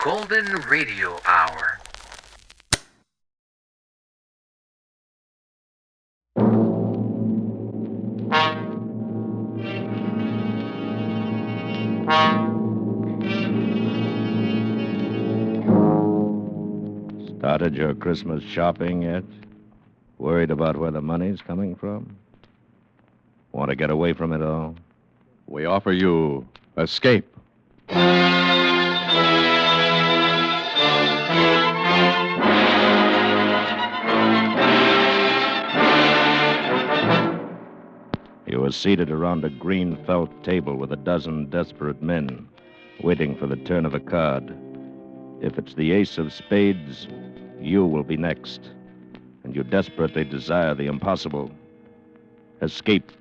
Golden Radio Hour. Started your Christmas shopping yet? Worried about where the money's coming from? Want to get away from it all? We offer you Escape. You were seated around a green felt table with a dozen desperate men, waiting for the turn of a card. If it's the ace of spades, you will be next. And you desperately desire the impossible. Escape.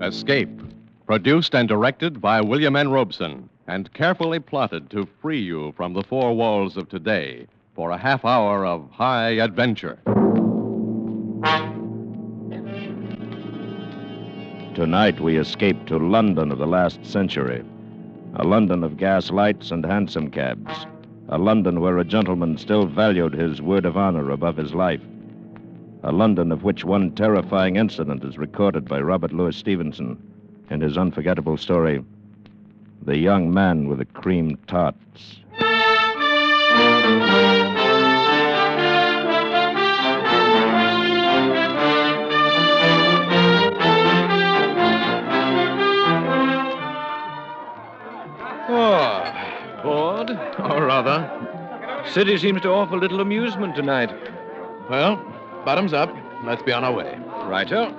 Escape. Produced and directed by William N. Robeson and carefully plotted to free you from the four walls of today for a half hour of high adventure. Tonight we escape to London of the last century. A London of gas lights and hansom cabs. A London where a gentleman still valued his word of honor above his life. A London of which one terrifying incident is recorded by Robert Louis Stevenson in his unforgettable story, The Young Man with the Cream Tarts. Oh, bored? Or rather. City seems to offer little amusement tonight. Well, bottoms up. Let's be on our way. Righto.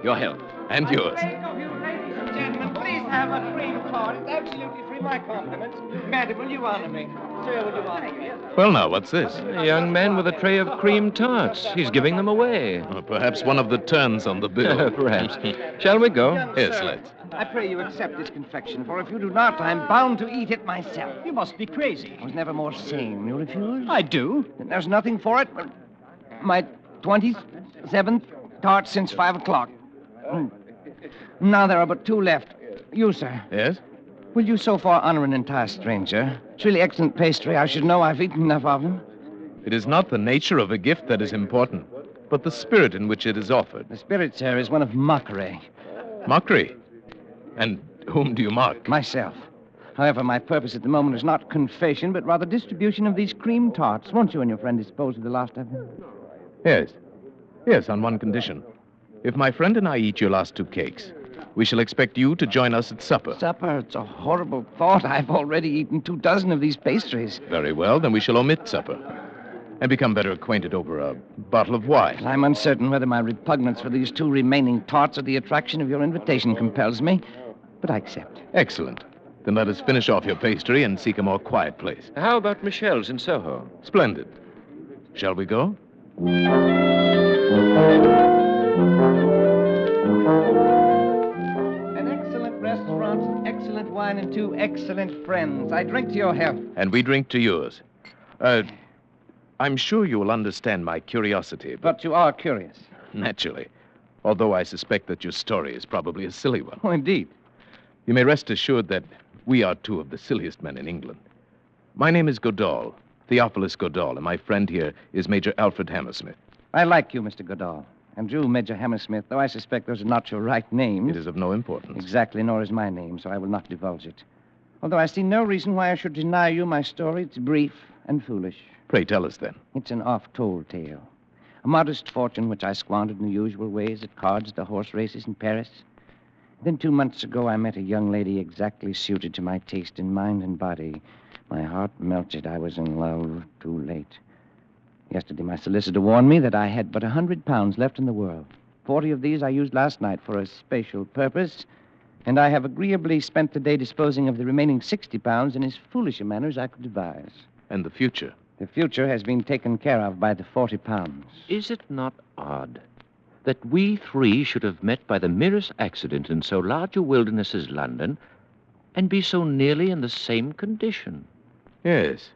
Your health. And yours. Ladies and gentlemen, please have a cream tart. It's absolutely free. My compliments. Madam, will you honor me? Sir, will you honor me? Well, now, what's this? A young man with a tray of cream tarts. He's giving them away. Perhaps one of the turns on the bill. Perhaps. Shall we go? Yes, Sir, let's. I pray you accept this confection, for if you do not, I'm bound to eat it myself. You must be crazy. I was never more sane. You refuse? I do. Then there's nothing for it but my 27th tart since 5 o'clock. Now there are but two left. You, sir. Yes? Will you so far honor an entire stranger? It's really excellent pastry. I should know. I've eaten enough of them. It is not the nature of a gift that is important, but the spirit in which it is offered. The spirit, sir, is one of mockery. Mockery. And whom do you mock? Myself. However, my purpose at the moment is not confession, but rather distribution of these cream tarts. Won't you and your friend dispose of the last of them? Yes. Yes, on one condition. If my friend and I eat your last two cakes, we shall expect you to join us at supper. Supper? It's a horrible thought. I've already eaten 24 of these pastries. Very well, then we shall omit supper and become better acquainted over a bottle of wine. I'm uncertain whether my repugnance for these two remaining tarts or the attraction of your invitation compels me, but I accept. Excellent. Then let us finish off your pastry and seek a more quiet place. How about Michelle's in Soho? Splendid. Shall we go? An excellent restaurant, excellent wine, and two excellent friends. I drink to your health. And we drink to yours. I'm sure you will understand my curiosity, But you are curious. naturally, although I suspect that your story is probably a silly one. Oh, indeed. You may rest assured that we are two of the silliest men in England. My name is Godall, Theophilus Godall, and my friend here is Major Alfred Hammersmith. I like you, Mr. Goodall. And you, Major Hammersmith, though I suspect those are not your right names. It is of no importance. Exactly, nor is my name, so I will not divulge it. Although I see no reason why I should deny you my story. It's brief and foolish. Pray tell us then. It's an oft-told tale. A modest fortune which I squandered in the usual ways at cards, the horse races in Paris. Then 2 months ago, I met a young lady exactly suited to my taste in mind and body. My heart melted. I was in love too late. Yesterday, my solicitor warned me that I had but £100 left in the world. 40 of these I used last night for a special purpose, and I have agreeably spent the day disposing of the remaining £60 in as foolish a manner as I could devise. And the future. The future has been taken care of by the £40. Is it not odd that we three should have met by the merest accident in so large a wilderness as London and be so nearly in the same condition? Yes.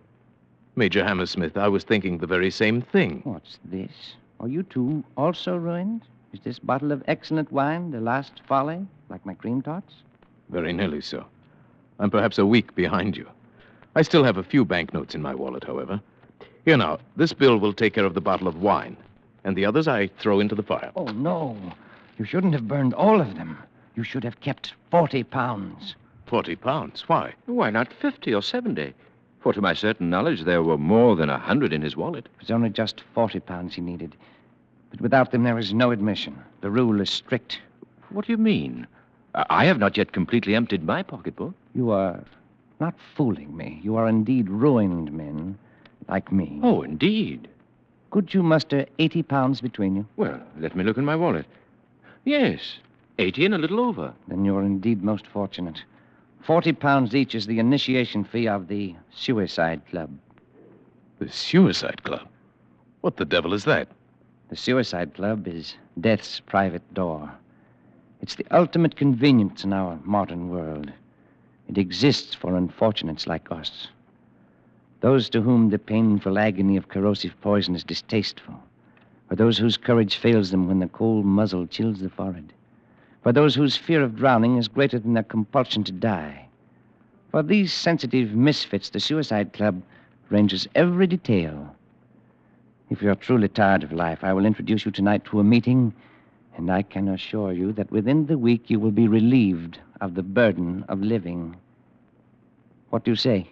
Major Hammersmith, I was thinking the very same thing. What's this? Are you two also ruined? Is this bottle of excellent wine the last folly, like my cream tarts? Very nearly so. I'm perhaps a week behind you. I still have a few banknotes in my wallet, however. Here now, this bill will take care of the bottle of wine, and the others I throw into the fire. Oh, no. You shouldn't have burned all of them. You should have kept 40 pounds. 40 pounds? Why? Why not 50 or 70? For to my certain knowledge, there were more than 100 in his wallet. It was only just 40 pounds he needed. But without them, there is no admission. The rule is strict. What do you mean? I have not yet completely emptied my pocketbook. You are not fooling me. You are indeed ruined men, like me. Oh, indeed. Could you muster 80 pounds between you? Well, let me look in my wallet. Yes, 80 and a little over. Then you are indeed most fortunate. 40 pounds each is the initiation fee of the Suicide Club. The Suicide Club? What the devil is that? The Suicide Club is death's private door. It's the ultimate convenience in our modern world. It exists for unfortunates like us. Those to whom the painful agony of corrosive poison is distasteful. For those whose courage fails them when the cold muzzle chills the forehead. For those whose fear of drowning is greater than their compulsion to die. For these sensitive misfits, the Suicide Club arranges every detail. If you're truly tired of life, I will introduce you tonight to a meeting, and I can assure you that within the week you will be relieved of the burden of living. What do you say?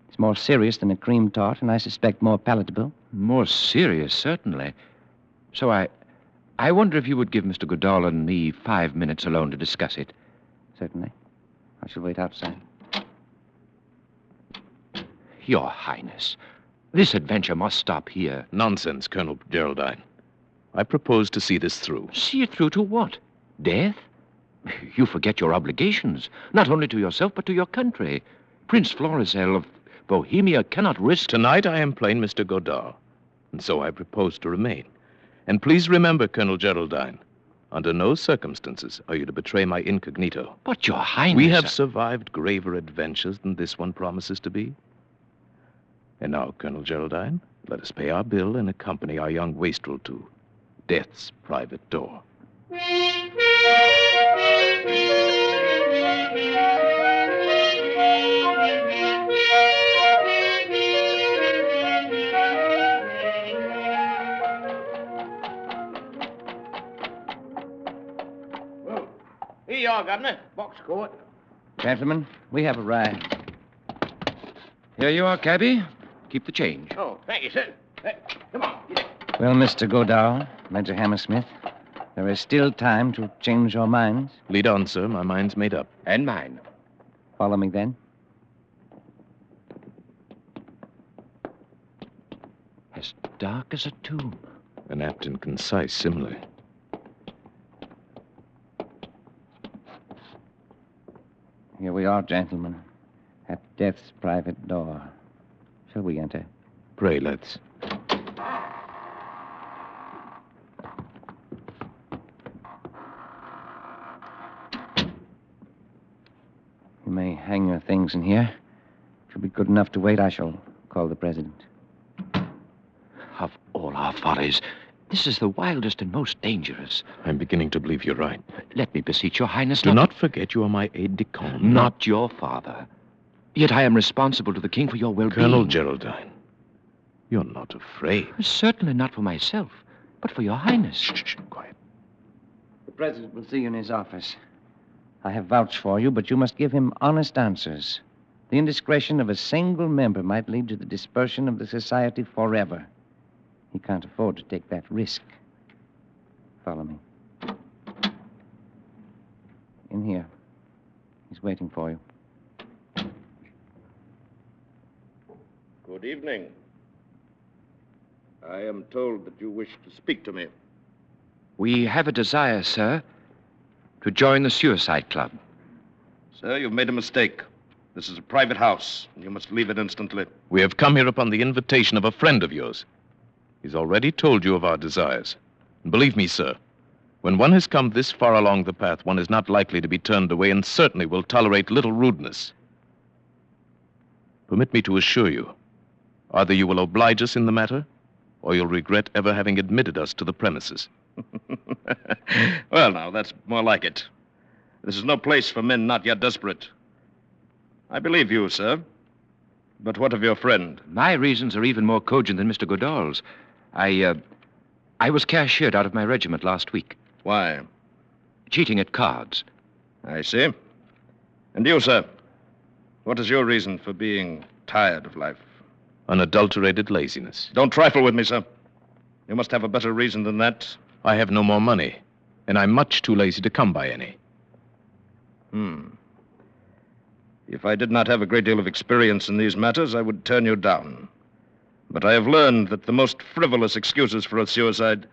It's more serious than a cream tart, and I suspect more palatable. More serious, certainly. So I wonder if you would give Mr. Goodall and me 5 minutes alone to discuss it. Certainly. I shall wait outside. Your Highness, this adventure must stop here. Nonsense, Colonel Geraldine. I propose to see this through. See it through to what? Death? You forget your obligations, not only to yourself, but to your country. Prince Florizel of Bohemia cannot risk... Tonight I am plain Mr. Godard, and so I propose to remain. And please remember, Colonel Geraldine, under no circumstances are you to betray my incognito. But, Your Highness... We have survived graver adventures than this one promises to be. And now, Colonel Geraldine, let us pay our bill and accompany our young wastrel to death's private door. Here you are, Governor. Box court. Gentlemen, we have arrived. Here you are, cabby. Keep the change. Oh, thank you, sir. Come on, get in. Well, Mr. Godard, Major Hammersmith, there is still time to change your minds. Lead on, sir. My mind's made up. And mine. Follow me then. As dark as a tomb. An apt and concise simile. Here we are, gentlemen, at death's private door. Shall we enter? Pray, let's. You may hang your things in here. If you'll be good enough to wait, I shall call the president. Of all our follies, this is the wildest and most dangerous. I'm beginning to believe you're right. Let me beseech Your Highness Do not forget you are my aide-de-camp. Not your father. Yet I am responsible to the king for your well-being. Colonel Geraldine, you're not afraid. Certainly not for myself, but for Your Highness. Shh, quiet. The president will see you in his office. I have vouched for you, but you must give him honest answers. The indiscretion of a single member might lead to the dispersion of the society forever. He can't afford to take that risk. Follow me. In here. He's waiting for you. Good evening. I am told that you wish to speak to me. We have a desire, sir, to join the Suicide Club. Sir, you've made a mistake. This is a private house, and you must leave it instantly. We have come here upon the invitation of a friend of yours. He's already told you of our desires. And believe me, sir, when one has come this far along the path, one is not likely to be turned away and certainly will tolerate little rudeness. Permit me to assure you, either you will oblige us in the matter, or you'll regret ever having admitted us to the premises. Well, now, that's more like it. This is no place for men not yet desperate. I believe you, sir. But what of your friend? My reasons are even more cogent than Mr. Goodall's. I was cashiered out of my regiment last week. Why? Cheating at cards. I see. And you, sir? What is your reason for being tired of life? Unadulterated laziness. Don't trifle with me, sir. You must have a better reason than that. I have no more money, and I'm much too lazy to come by any. If I did not have a great deal of experience in these matters, I would turn you down. But I have learned that the most frivolous excuses for a suicide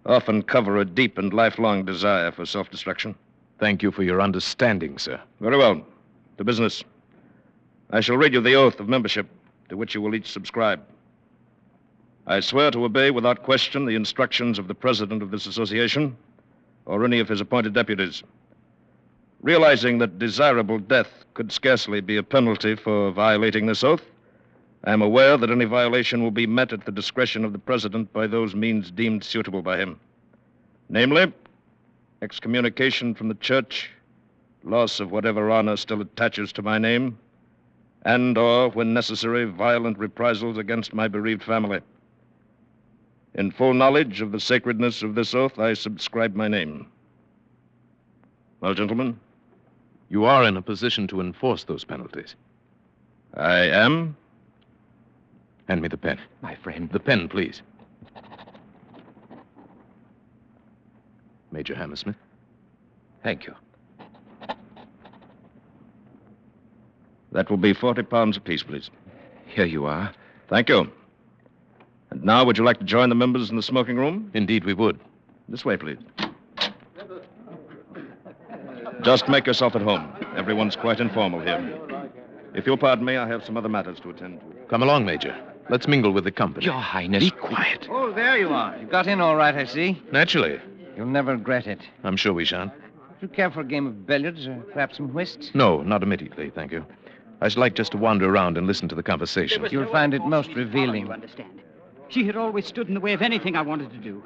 often cover a deep and lifelong desire for self-destruction. Thank you for your understanding, sir. Very well. To business. I shall read you the oath of membership to which you will each subscribe. I swear to obey without question the instructions of the president of this association or any of his appointed deputies. Realizing that desirable death could scarcely be a penalty for violating this oath, I am aware that any violation will be met at the discretion of the president by those means deemed suitable by him. Namely, excommunication from the church, loss of whatever honor still attaches to my name, and, or, when necessary, violent reprisals against my bereaved family. In full knowledge of the sacredness of this oath, I subscribe my name. Well, gentlemen? You are in a position to enforce those penalties. I am. Hand me the pen. My friend. The pen, please. Major Hammersmith. Thank you. That will be 40 pounds apiece, please. Here you are. Thank you. And now, would you like to join the members in the smoking room? Indeed, we would. This way, please. Just make yourself at home. Everyone's quite informal here. If you'll pardon me, I have some other matters to attend to. Come along, Major. Let's mingle with the company. Your Highness. Be quiet. Oh, there you are. You got in all right, I see. Naturally. You'll never regret it. I'm sure we shan't. Do you care for a game of billiards or perhaps some whist? No, not immediately, thank you. I should like just to wander around and listen to the conversation. You'll find it most revealing. You understand? She had always stood in the way of anything I wanted to do.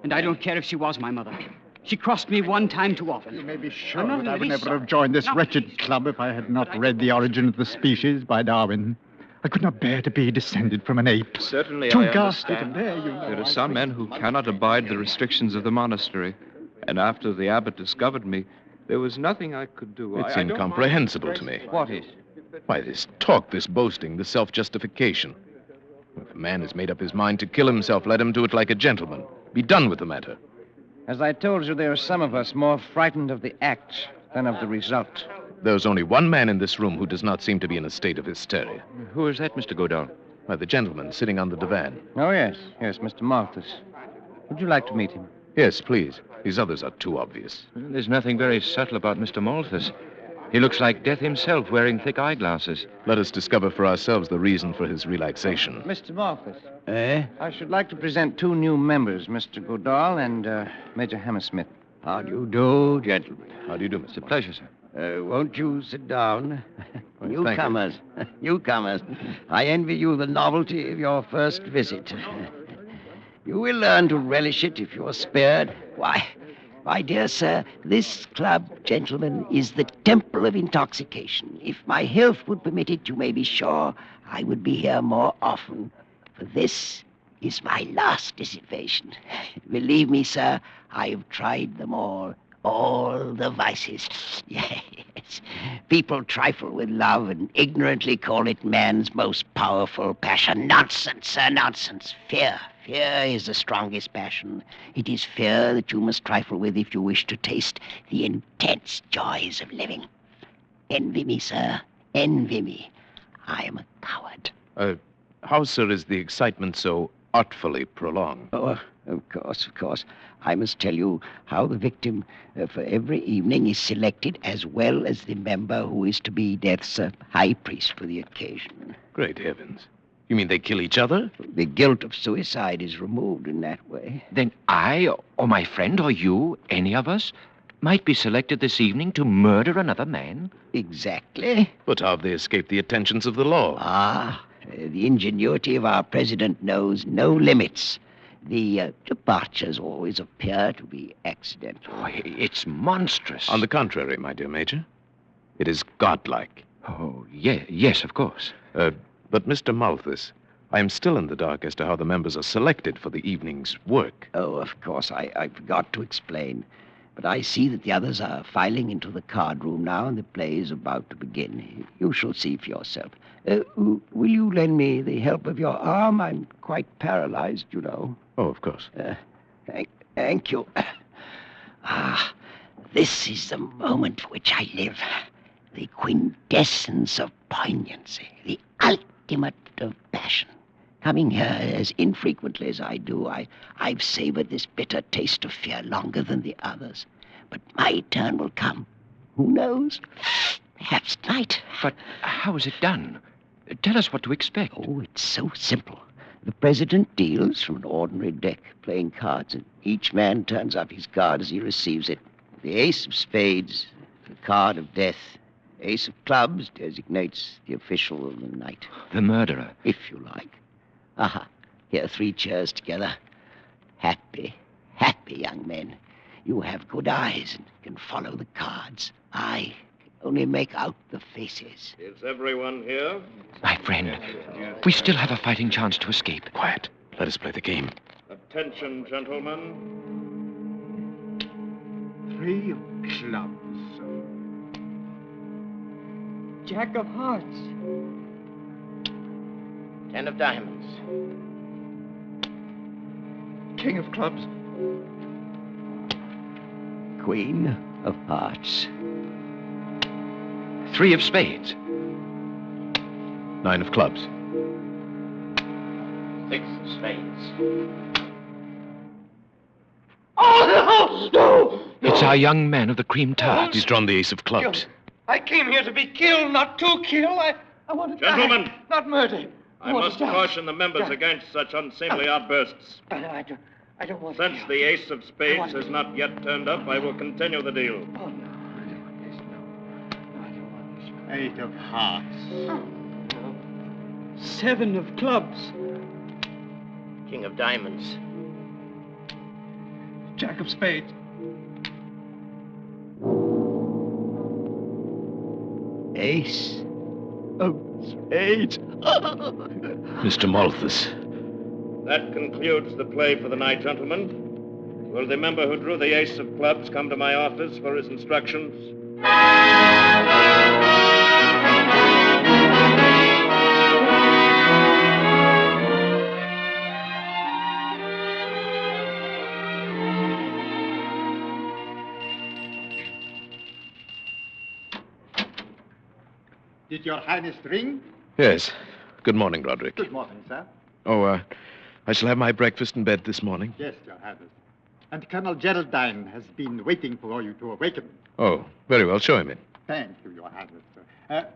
And I don't care if she was my mother. She crossed me one time too often. You may be sure I'm not that I in the would least never have sorry. joined this Not wretched least. club if I had not read The Origin of the Species by Darwin. I could not bear to be descended from an ape. Certainly, Too I ghastly to understand. bear, you know. There are some men who cannot abide the restrictions of the monastery. And after the abbot discovered me, there was nothing I could do. It's I don't incomprehensible mind to me. What is? Why, this talk, this boasting, this self-justification. If a man has made up his mind to kill himself, let him do it like a gentleman. Be done with the matter. As I told you, there are some of us more frightened of the act than of the result. There's only one man in this room who does not seem to be in a state of hysteria. Who is that, Mr. Goodall? Why, the gentleman sitting on the divan. Oh, yes. Yes, Mr. Malthus. Would you like to meet him? Yes, please. These others are too obvious. There's nothing very subtle about Mr. Malthus. He looks like death himself, wearing thick eyeglasses. Let us discover for ourselves the reason for his relaxation. Mr. Malthus. I should like to present two new members, Mr. Goodall and Major Hammersmith. How do you do, gentlemen? How do you do, It's Mr. a pleasure, sir. Won't you sit down? Well, Newcomers. Newcomers. I envy you the novelty of your first visit. You will learn to relish it if you're spared. Why, my dear sir, this club, gentlemen, is the temple of intoxication. If my health would permit it, you may be sure I would be here more often. For this is my last dissipation. Believe me, sir, I have tried them all the vices. Yes. People trifle with love and ignorantly call it man's most powerful passion. Nonsense, sir, nonsense. Fear. Fear is the strongest passion. It is fear that you must trifle with if you wish to taste the intense joys of living. Envy me, sir. Envy me. I am a coward. How, sir, is the excitement so artfully prolonged? Oh, of course. I must tell you how the victim for every evening is selected, as well as the member who is to be death's high priest for the occasion. Great heavens. You mean they kill each other? The guilt of suicide is removed in that way. Then I, or my friend, or you, any of us, might be selected this evening to murder another man? Exactly. But how have they escaped the attentions of the law? The ingenuity of our president knows no limits. The departures always appear to be accidental. Oh, it's monstrous. On the contrary, my dear Major, it is godlike. Oh, yes, of course. But, Mr. Malthus, I am still in the dark as to how the members are selected for the evening's work. Oh, of course, I forgot to explain. But I see that the others are filing into the card room now, and the play is about to begin. You shall see for yourself. Will you lend me the help of your arm? I'm quite paralyzed, you know. Oh, of course. Thank you. This is the moment for which I live. The quintessence of poignancy, the ultimate of passion. Coming here as infrequently as I do, I've savored this bitter taste of fear longer than the others. But my turn will come. Who knows? Perhaps tonight. But how is it done? Tell us what to expect. Oh, it's so simple. The president deals from an ordinary deck, playing cards, and each man turns up his card as he receives it. The ace of spades, the card of death. Ace of clubs designates the official of the night. The murderer. If you like. Here, 3 chairs together. Happy young men. You have good eyes and can follow the cards. I can only make out the faces. Is everyone here? My friend, we still have a fighting chance to escape. Quiet. Let us play the game. Attention, gentlemen. 3 of clubs. Jack of hearts. 10 of diamonds. King of clubs. Queen of hearts. 3 of spades. 9 of clubs. 6 of spades. Oh, no! It's our young man of the cream tarts. He's drawn the ace of clubs. I came here to be killed, not to kill. I want to Gentlemen. die, not murder. I must caution the members against such unseemly outbursts. I don't want to Since the ace of spades has not yet turned up, I will continue the deal. Oh, no. I don't want this. No, I don't want this. 8 of hearts. Oh, no. 7 of clubs. King of diamonds. Jack of spades. Ace of spades. Mr. Malthus. That concludes the play for the night, gentlemen. Will the member who drew the ace of clubs come to my office for his instructions? Did your highness ring? Yes. Good morning, Roderick. Good morning, sir. Oh, I shall have my breakfast in bed this morning. Yes, your highness. And Colonel Geraldine has been waiting for you to awaken. Oh, very well. Show him in. Thank you, your highness.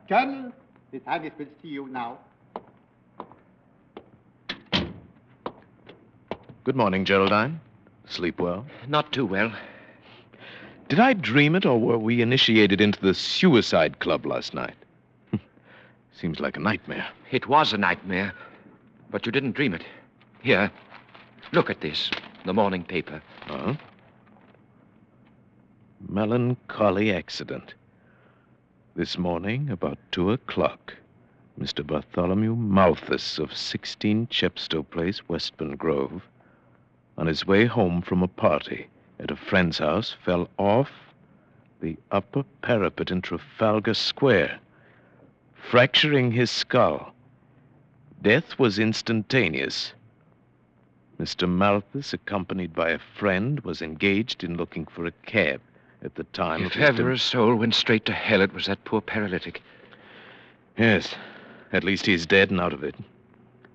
Colonel, his highness will see you now. Good morning, Geraldine. Sleep well? Not too well. Did I dream it, or were we initiated into the suicide club last night? Seems like a nightmare. It was a nightmare, but you didn't dream it. Here, look at this, the morning paper. Huh? Melancholy accident. This morning, about 2 o'clock, Mr. Bartholomew Malthus of 16 Chepstow Place, Westbourne Grove, on his way home from a party at a friend's house, fell off the upper parapet in Trafalgar Square, fracturing his skull. Death was instantaneous. Mr. Malthus, accompanied by a friend, was engaged in looking for a cab at the time If of his ever a soul went straight to hell, it was that poor paralytic. Yes, at least he's dead and out of it.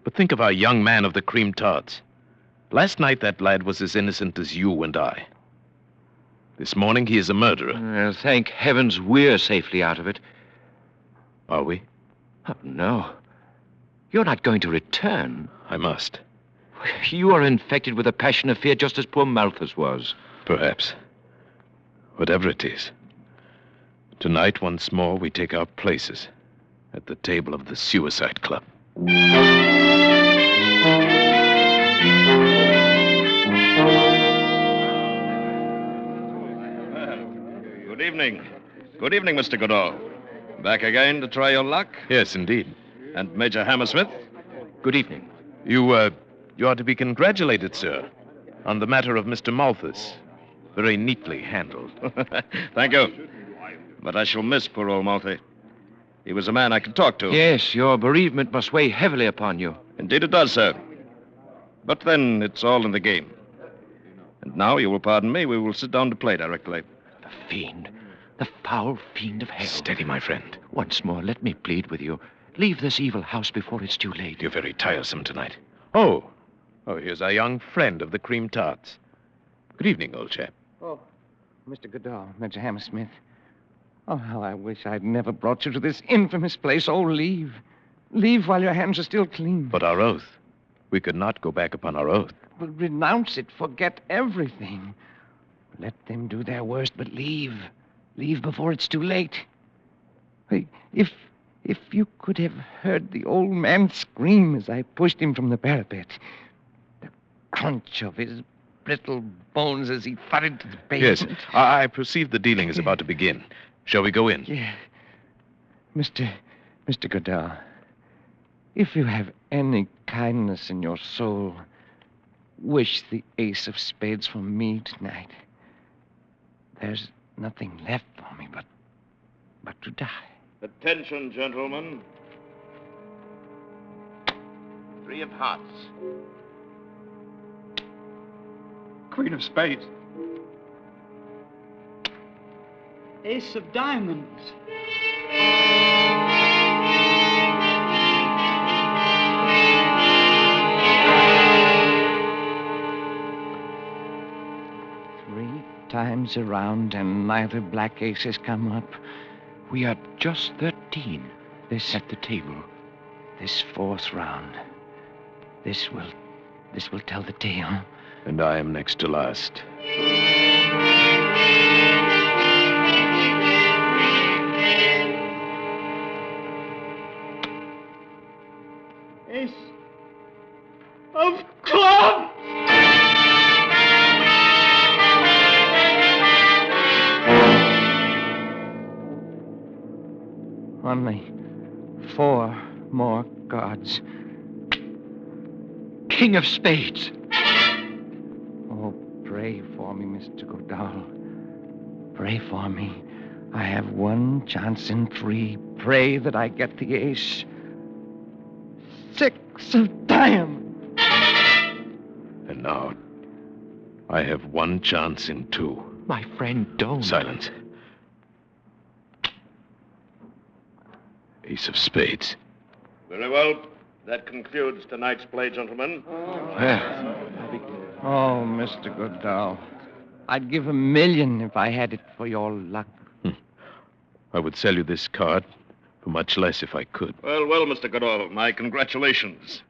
But think of our young man of the cream tarts. Last night, that lad was as innocent as you and I. This morning, he is a murderer. Well, thank heavens we're safely out of it. Are we? Oh, no. You're not going to return. I must. You are infected with a passion of fear just as poor Malthus was. Perhaps. Whatever it is. Tonight, once more, we take our places at the table of the Suicide Club. Good evening. Good evening, Mr. Godot. Back again to try your luck? Yes, indeed. And Major Hammersmith? Good evening. You ought to be congratulated, sir, on the matter of Mr. Malthus. Very neatly handled. Thank you. But I shall miss poor old Malthy. He was a man I could talk to. Yes, your bereavement must weigh heavily upon you. Indeed it does, sir. But then it's all in the game. And now, you will pardon me, we will sit down to play directly. The fiend. The foul fiend of hell. Steady, my friend. Once more, let me plead with you. Leave this evil house before it's too late. You're very tiresome tonight. Oh, here's our young friend of the cream tarts. Good evening, old chap. Oh, Mr. Goodall, Major Hammersmith. Oh, how I wish I'd never brought you to this infamous place. Oh, leave. Leave while your hands are still clean. But our oath. We could not go back upon our oath. Well, renounce it. Forget everything. Let them do their worst, but leave. Leave before it's too late. Hey, if you could have heard the old man scream as I pushed him from the parapet, the crunch of his brittle bones as he thudded to the pavement. Yes, I perceive the dealing is about to begin. Shall we go in? Yeah. Mr. Goodall, if you have any kindness in your soul, wish the ace of spades for me tonight. There's nothing left for me but to die. Attention, gentlemen. 3 of hearts. Queen of spades. Ace of diamonds. Three times around and neither black ace has come up. We are just 13 at the table. This 4th round. This will tell the tale. And I am next to last. Ace of clubs! Only 4 more cards. King of spades. Oh, pray for me, Mr. Goodall. Pray for me. I have 1 chance in 3. Pray that I get the ace. 6 of diamonds. And now, I have 1 chance in 2. My friend, don't. Silence. Ace of spades. Very well. That concludes tonight's play, gentlemen. Oh, Mr. Goodall. I'd give $1 million if I had it for your luck. I would sell you this card for much less if I could. Well, Mr. Goodall, my congratulations.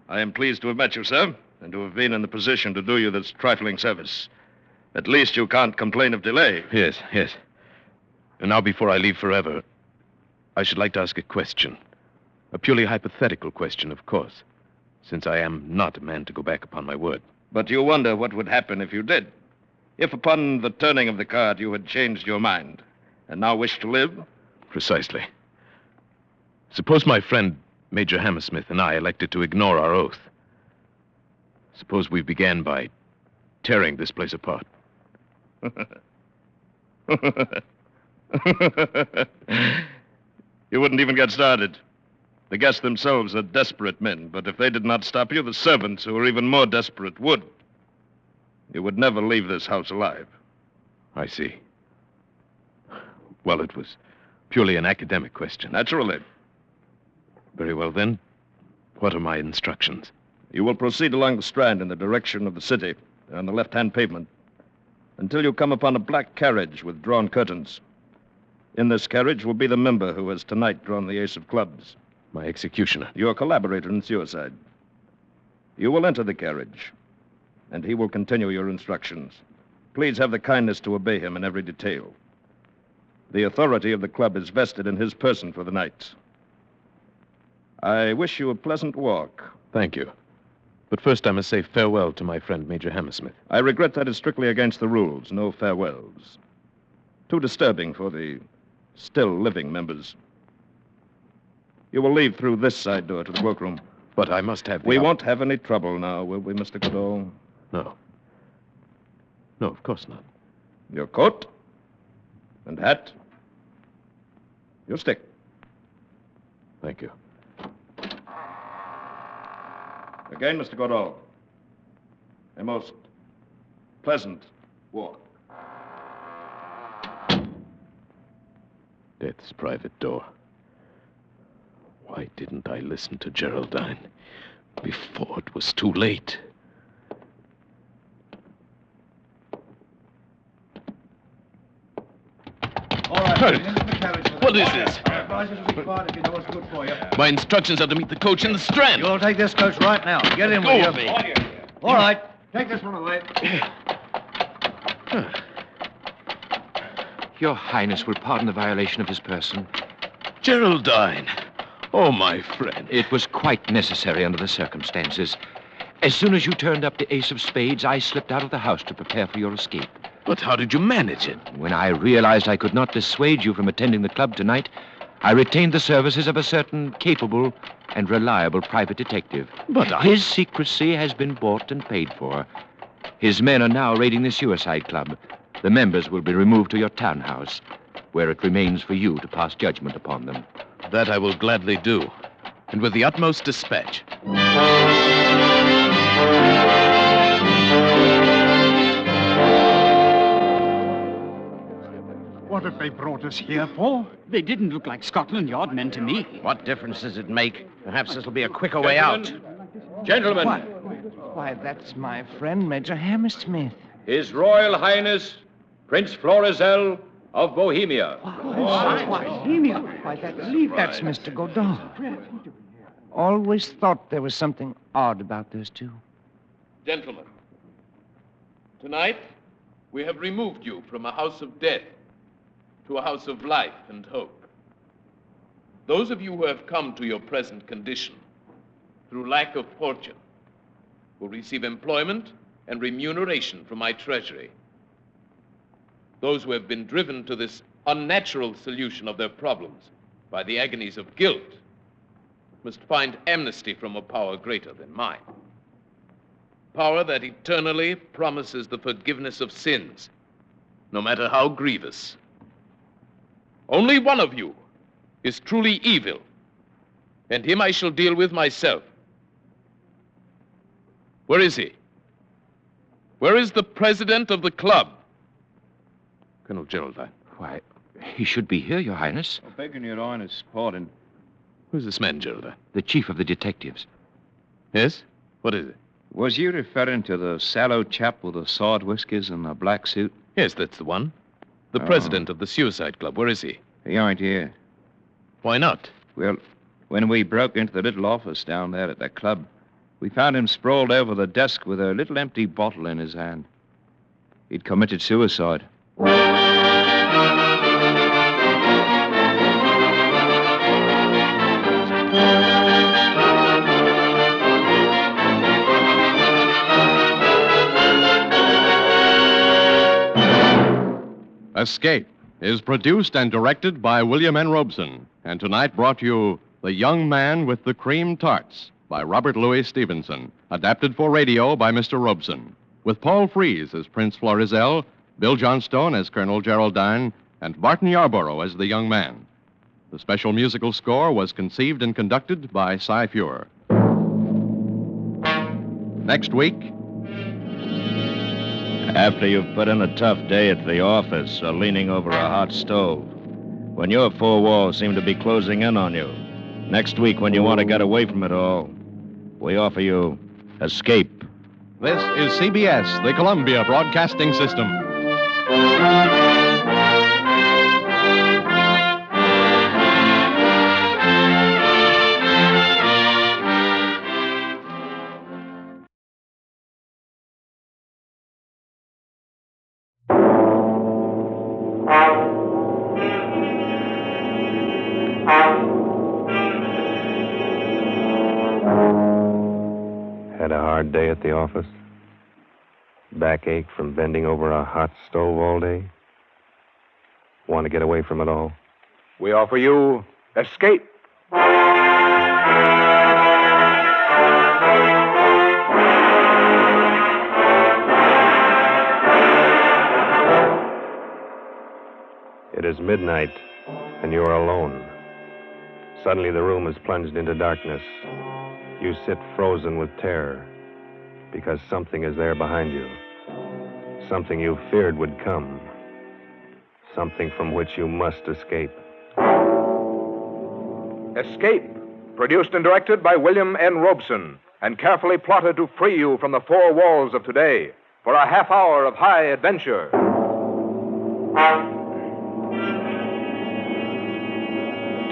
I am pleased to have met you, sir, and to have been in the position to do you this trifling service. At least you can't complain of delay. Yes. And now, before I leave forever, I should like to ask a question. A purely hypothetical question, of course, since I am not a man to go back upon my word. But you wonder what would happen if you did. If upon the turning of the card you had changed your mind and now wish to live? Precisely. Suppose my friend, Major Hammersmith, and I elected to ignore our oath. Suppose we began by tearing this place apart. You wouldn't even get started. The guests themselves are desperate men, but if they did not stop you, the servants, who are even more desperate, would. You would never leave this house alive. I see. Well, it was purely an academic question. Naturally. Very well, then. What are my instructions? You will proceed along the Strand in the direction of the city, on the left-hand pavement, until you come upon a black carriage with drawn curtains. In this carriage will be the member who has tonight drawn the ace of clubs. My executioner. Your collaborator in suicide. You will enter the carriage, and he will continue your instructions. Please have the kindness to obey him in every detail. The authority of the club is vested in his person for the night. I wish you a pleasant walk. Thank you. But first I must say farewell to my friend, Major Hammersmith. I regret that it's strictly against the rules. No farewells. Too disturbing for the still living members. You will leave through this side door to the workroom. But I must have We won't have any trouble now, will we, Mr. Goodall? No. No, of course not. Your coat and hat. Your stick. Thank you. Again, Mr. Goodall. A most pleasant walk. Death's private door. Why didn't I listen to Geraldine before it was too late? All right. What is this? My instructions are to meet the coach in the Strand. You'll take this coach right now. Get in Go with with you. me. All right. Take this one away. Your Highness will pardon the violation of his person. Geraldine. Oh, my friend. It was quite necessary under the circumstances. As soon as you turned up the ace of spades, I slipped out of the house to prepare for your escape. But how did you manage it? When I realized I could not dissuade you from attending the club tonight, I retained the services of a certain capable and reliable private detective. But His secrecy has been bought and paid for. His men are now raiding the suicide club. The members will be removed to your townhouse, where it remains for you to pass judgment upon them. That I will gladly do, and with the utmost dispatch. What have they brought us here for? They didn't look like Scotland Yard men to me. What difference does it make? Perhaps this will be a quicker way out. Gentlemen, Why, that's my friend, Major Hammersmith. His Royal Highness, Prince Florizel of Bohemia. Why, that's Mr. Godard. Always thought there was something odd about those two. Gentlemen, tonight we have removed you from a house of death to a house of life and hope. Those of you who have come to your present condition through lack of fortune will receive employment and remuneration from my treasury. Those who have been driven to this unnatural solution of their problems by the agonies of guilt must find amnesty from a power greater than mine. Power that eternally promises the forgiveness of sins, no matter how grievous. Only one of you is truly evil, and him I shall deal with myself. Where is he? Where is the president of the club? Colonel Geraldine. Why, he should be here, Your Highness. Begging your Highness' pardon. Who's this man, Geraldine? The chief of the detectives. Yes? What is it? Was you referring to the sallow chap with the sawed whiskers and the black suit? Yes, that's the one. The president of the suicide club. Where is he? He ain't here. Why not? Well, when we broke into the little office down there at the club, we found him sprawled over the desk with a little empty bottle in his hand. He'd committed suicide. Escape is produced and directed by William N. Robeson, and tonight brought you The Young Man with the Cream Tarts by Robert Louis Stevenson, adapted for radio by Mr. Robeson, with Paul Frees as Prince Florizel, Bill Johnstone as Colonel Geraldine, and Barton Yarborough as the young man. The special musical score was conceived and conducted by Cy Feuer. Next week, After you've put in a tough day at the office or leaning over a hot stove, when your four walls seem to be closing in on you, next week when you want to get away from it all, we offer you Escape. this is CBS, the Columbia Broadcasting System. Had a hard day at the office? Backache from bending over a hot stove all day? Want to get away from it all? We offer you Escape. is midnight, and you are alone. Suddenly, the room is plunged into darkness. You sit frozen with terror, because something is there behind you. Something you feared would come. Something from which you must escape. Escape, produced and directed by William N. Robeson, and carefully plotted to free you from the four walls of today for a half hour of high adventure.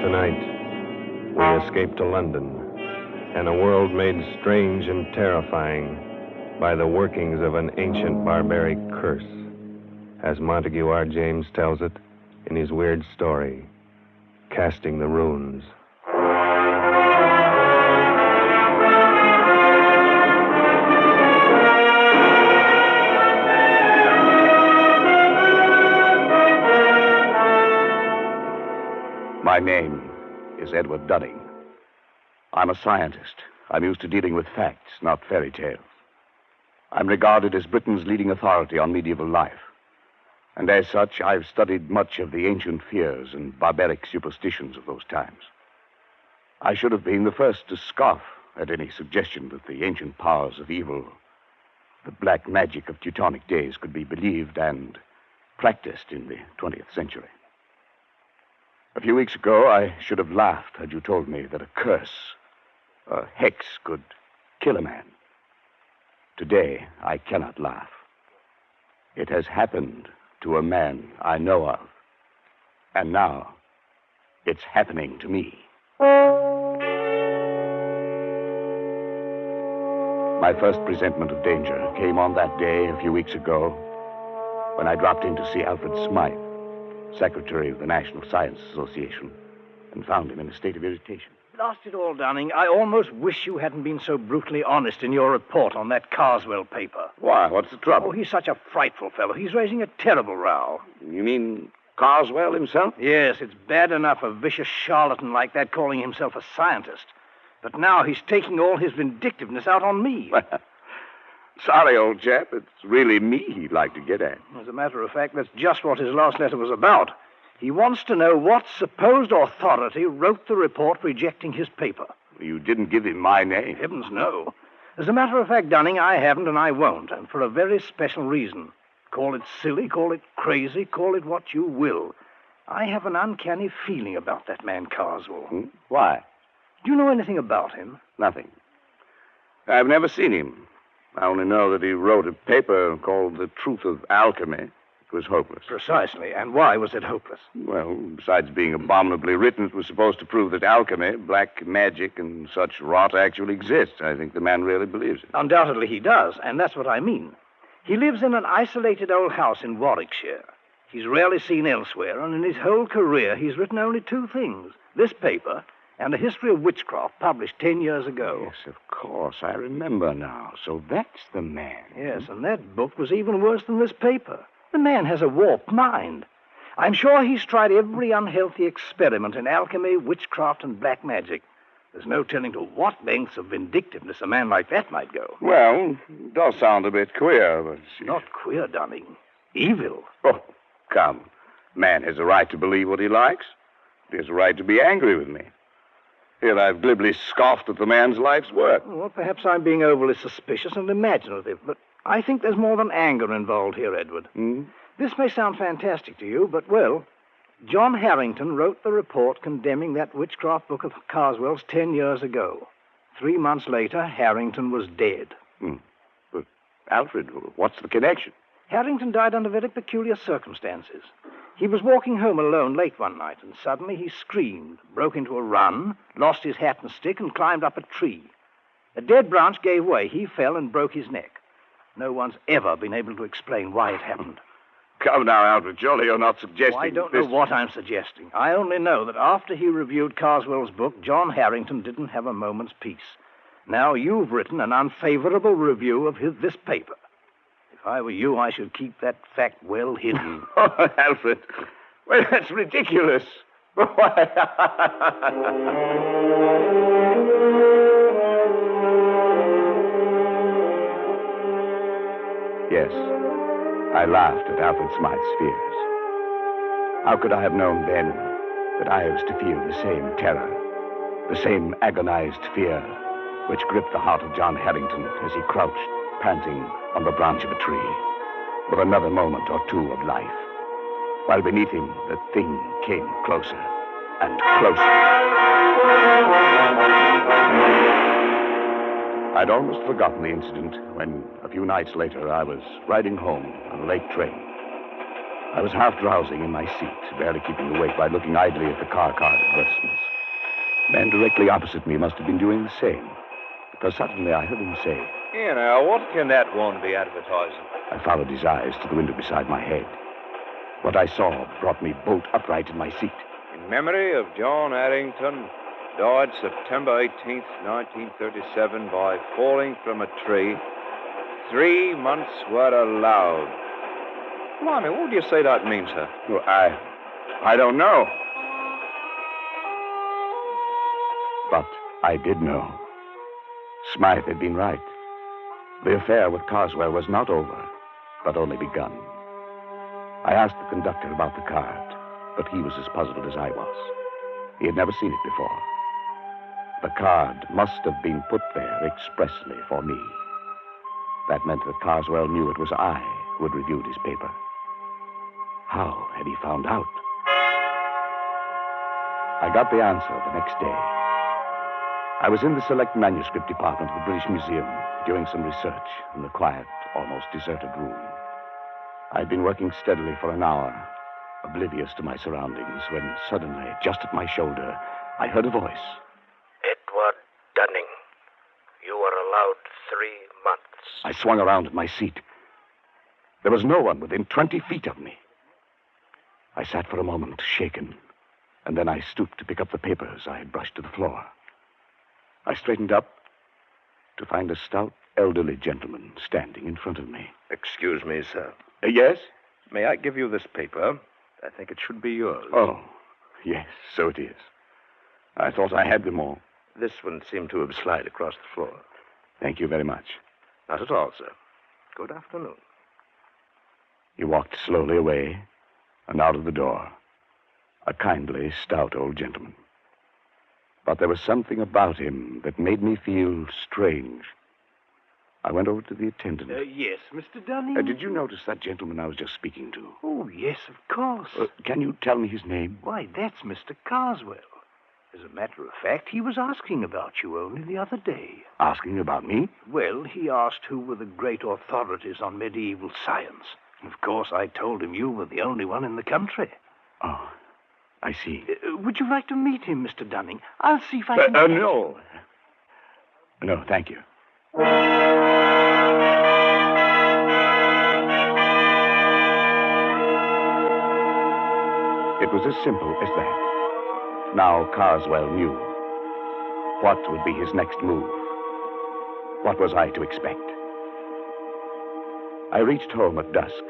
Tonight, we escape to London and a world made strange and terrifying by the workings of an ancient barbaric curse, as Montague R. James tells it in his weird story, Casting the Runes. My name is Edward Dunning. I'm a scientist. I'm used to dealing with facts, not fairy tales. I'm regarded as Britain's leading authority on medieval life. And as such, I've studied much of the ancient fears and barbaric superstitions of those times. I should have been the first to scoff at any suggestion that the ancient powers of evil, the black magic of Teutonic days, could be believed and practiced in the 20th century. A few weeks ago, I should have laughed had you told me that a curse, a hex, could kill a man. Today, I cannot laugh. It has happened to a man I know of. And now, it's happening to me. My first presentiment of danger came on that day a few weeks ago when I dropped in to see Alfred Smythe, Secretary of the National Science Association, and found him in a state of irritation. Blast it all, Dunning. I almost wish you hadn't been so brutally honest in your report on that Carswell paper. Why? What's the trouble? Oh, he's such a frightful fellow. He's raising a terrible row. You mean Carswell himself? Yes, it's bad enough a vicious charlatan like that calling himself a scientist. But now he's taking all his vindictiveness out on me. Sorry, old chap. It's really me he'd like to get at. As a matter of fact, that's just what his last letter was about. He wants to know what supposed authority wrote the report rejecting his paper. You didn't give him my name. Heavens, no. As a matter of fact, Dunning, I haven't and I won't, and for a very special reason. Call it silly, call it crazy, call it what you will. I have an uncanny feeling about that man Carswell. Why? Do you know anything about him? Nothing. I've never seen him. I only know that he wrote a paper called The Truth of Alchemy. It was hopeless. Precisely. And why was it hopeless? Well, besides being abominably written, it was supposed to prove that alchemy, black magic, and such rot actually exists. I think the man really believes it. Undoubtedly he does, and that's what I mean. He lives in an isolated old house in Warwickshire. He's rarely seen elsewhere, and in his whole career he's written only two things. This paper and a history of witchcraft published 10 years ago. Yes, of course. I remember now. So that's the man. Yes, and that book was even worse than this paper. The man has a warped mind. I'm sure he's tried every unhealthy experiment in alchemy, witchcraft, and black magic. There's no telling to what lengths of vindictiveness a man like that might go. Well, it does sound a bit queer, but... Not queer, Dunning. Evil. Oh, come. Man has a right to believe what he likes. He has a right to be angry with me. Here I've glibly scoffed at the man's life's work. Well, perhaps I'm being overly suspicious and imaginative, but I think there's more than anger involved here, Edward. This may sound fantastic to you, but, well, John Harrington wrote the report condemning that witchcraft book of Carswell's 10 years ago. 3 months later, Harrington was dead. But, Alfred, what's the connection? Harrington died under very peculiar circumstances. He was walking home alone late one night, and suddenly he screamed, broke into a run, lost his hat and stick, and climbed up a tree. A dead branch gave way. He fell and broke his neck. No one's ever been able to explain why it happened. Come now, Alfred. Surely you're not suggesting... I don't know what I'm suggesting. I only know that after he reviewed Carswell's book, John Harrington didn't have a moment's peace. Now you've written an unfavorable review of this paper. If I were you, I should keep that fact well hidden. Oh, Alfred. Well, that's ridiculous. Yes, I laughed at Alfred Smythe's fears. How could I have known then that I was to feel the same terror, the same agonized fear which gripped the heart of John Harrington as he crouched, panting, on the branch of a tree, with another moment or two of life, while beneath him the thing came closer and closer. I'd almost forgotten the incident when, a few nights later, I was riding home on a late train. I was half drowsing in my seat, barely keeping awake by looking idly at the car card advertisements. The man directly opposite me must have been doing the same, because suddenly I heard him say, "Here now, what can that one be advertising?" I followed his eyes to the window beside my head. What I saw brought me bolt upright in my seat. In memory of John Harrington, died September 18th, 1937, by falling from a tree. 3 months were allowed. Blimey, what do you say that means, sir? Well, I don't know. But I did know. Smythe had been right. The affair with Carswell was not over, but only begun. I asked the conductor about the card, but he was as puzzled as I was. He had never seen it before. The card must have been put there expressly for me. That meant that Carswell knew it was I who had reviewed his paper. How had he found out? I got the answer the next day. I was in the select manuscript department of the British Museum doing some research in the quiet, almost deserted room. I'd been working steadily for an hour, oblivious to my surroundings, when suddenly, just at my shoulder, I heard a voice. "Edward Dunning, you are allowed 3 months. I swung around in my seat. There was no one within 20 feet of me. I sat for a moment, shaken, and then I stooped to pick up the papers I had brushed to the floor. I straightened up to find a stout, elderly gentleman standing in front of me. Excuse me, sir. Yes? May I give you this paper? I think it should be yours. Oh, yes, so it is. I thought I had them all. This one seemed to have slid across the floor. Thank you very much. Not at all, sir. Good afternoon. He walked slowly away and out of the door. A kindly, stout old gentleman. But there was something about him that made me feel strange. I went over to the attendant. Yes, Mr. Dunning? Did you notice that gentleman I was just speaking to? Oh, yes, of course. Can you tell me his name? Why, that's Mr. Carswell. As a matter of fact, he was asking about you only the other day. Asking about me? Well, he asked who were the great authorities on medieval science. Of course, I told him you were the only one in the country. Oh, I see. Would you like to meet him, Mr. Dunning? I'll see if I can... No. No, thank you. It was as simple as that. Now Carswell knew. What would be his next move? What was I to expect? I reached home at dusk,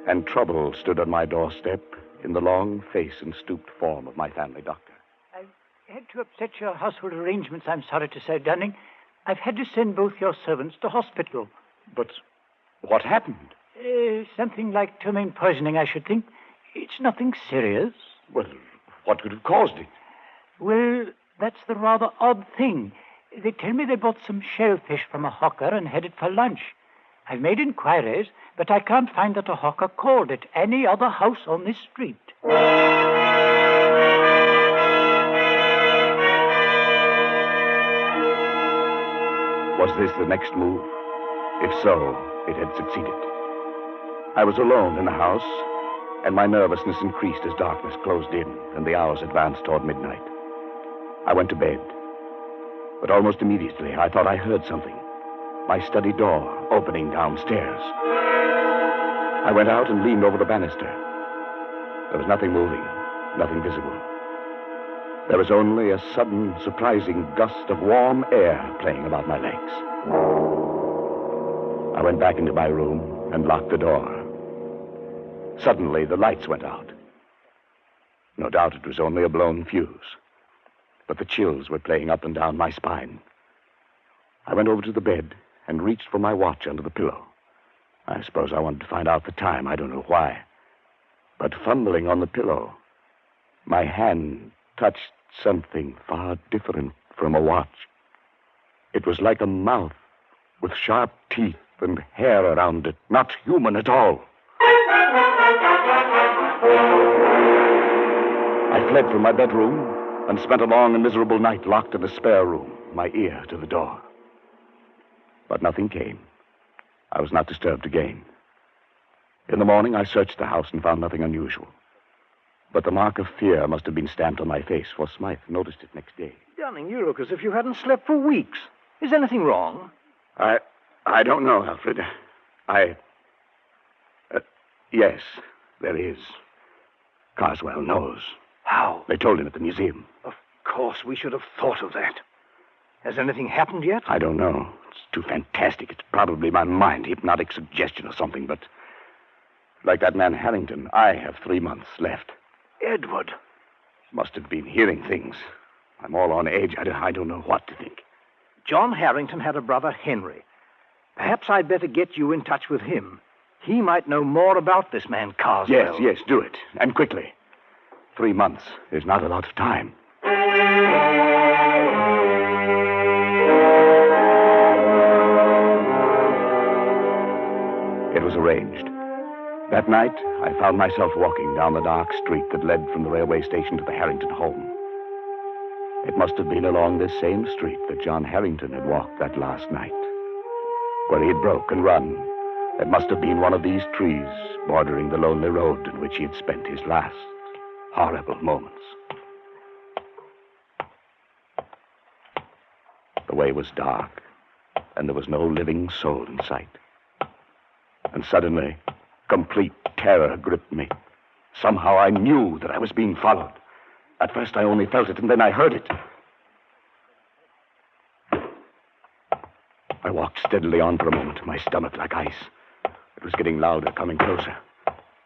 and trouble stood on my doorstep in the long face and stooped form of my family doctor. I've had to upset your household arrangements, I'm sorry to say, Dunning. I've had to send both your servants to hospital. But what happened? Something like ptomaine poisoning, I should think. It's nothing serious. Well, what could have caused it? Well, that's the rather odd thing. They tell me they bought some shellfish from a hawker and headed for lunch. I've made inquiries, but I can't find that a hawker called at any other house on this street. Was this the next move? If so, it had succeeded. I was alone in the house, and my nervousness increased as darkness closed in and the hours advanced toward midnight. I went to bed, but almost immediately I thought I heard something. My study door opening downstairs. I went out and leaned over the banister. There was nothing moving, nothing visible. There was only a sudden, surprising gust of warm air playing about my legs. I went back into my room and locked the door. Suddenly, the lights went out. No doubt it was only a blown fuse, but the chills were playing up and down my spine. I went over to the bed and reached for my watch under the pillow. I suppose I wanted to find out the time. I don't know why. But fumbling on the pillow, my hand touched something far different from a watch. It was like a mouth with sharp teeth and hair around it, not human at all. I fled from my bedroom and spent a long and miserable night locked in a spare room, my ear to the door. But nothing came. I was not disturbed again. In the morning, I searched the house and found nothing unusual. But the mark of fear must have been stamped on my face, for Smythe noticed it next day. Dunning, you look as if you hadn't slept for weeks. Is anything wrong? I don't know, Alfred. Yes, there is. Carswell knows. How? They told him at the museum. Of course, we should have thought of that. Has anything happened yet? I don't know. It's too fantastic. It's probably my mind, hypnotic suggestion or something, but like that man Harrington, I have 3 months left. Edward. Must have been hearing things. I'm all on edge. I don't know what to think. John Harrington had a brother, Henry. Perhaps I'd better get you in touch with him. He might know more about this man, Carswell. Yes, do it. And quickly. 3 months is not a lot of time. It was arranged. That night, I found myself walking down the dark street that led from the railway station to the Harrington home. It must have been along this same street that John Harrington had walked that last night. Where he had broke and run, it must have been one of these trees bordering the lonely road in which he had spent his last horrible moments. The way was dark, and there was no living soul in sight. And suddenly, complete terror gripped me. Somehow I knew that I was being followed. At first I only felt it, and then I heard it. I walked steadily on for a moment, my stomach like ice. It was getting louder, coming closer.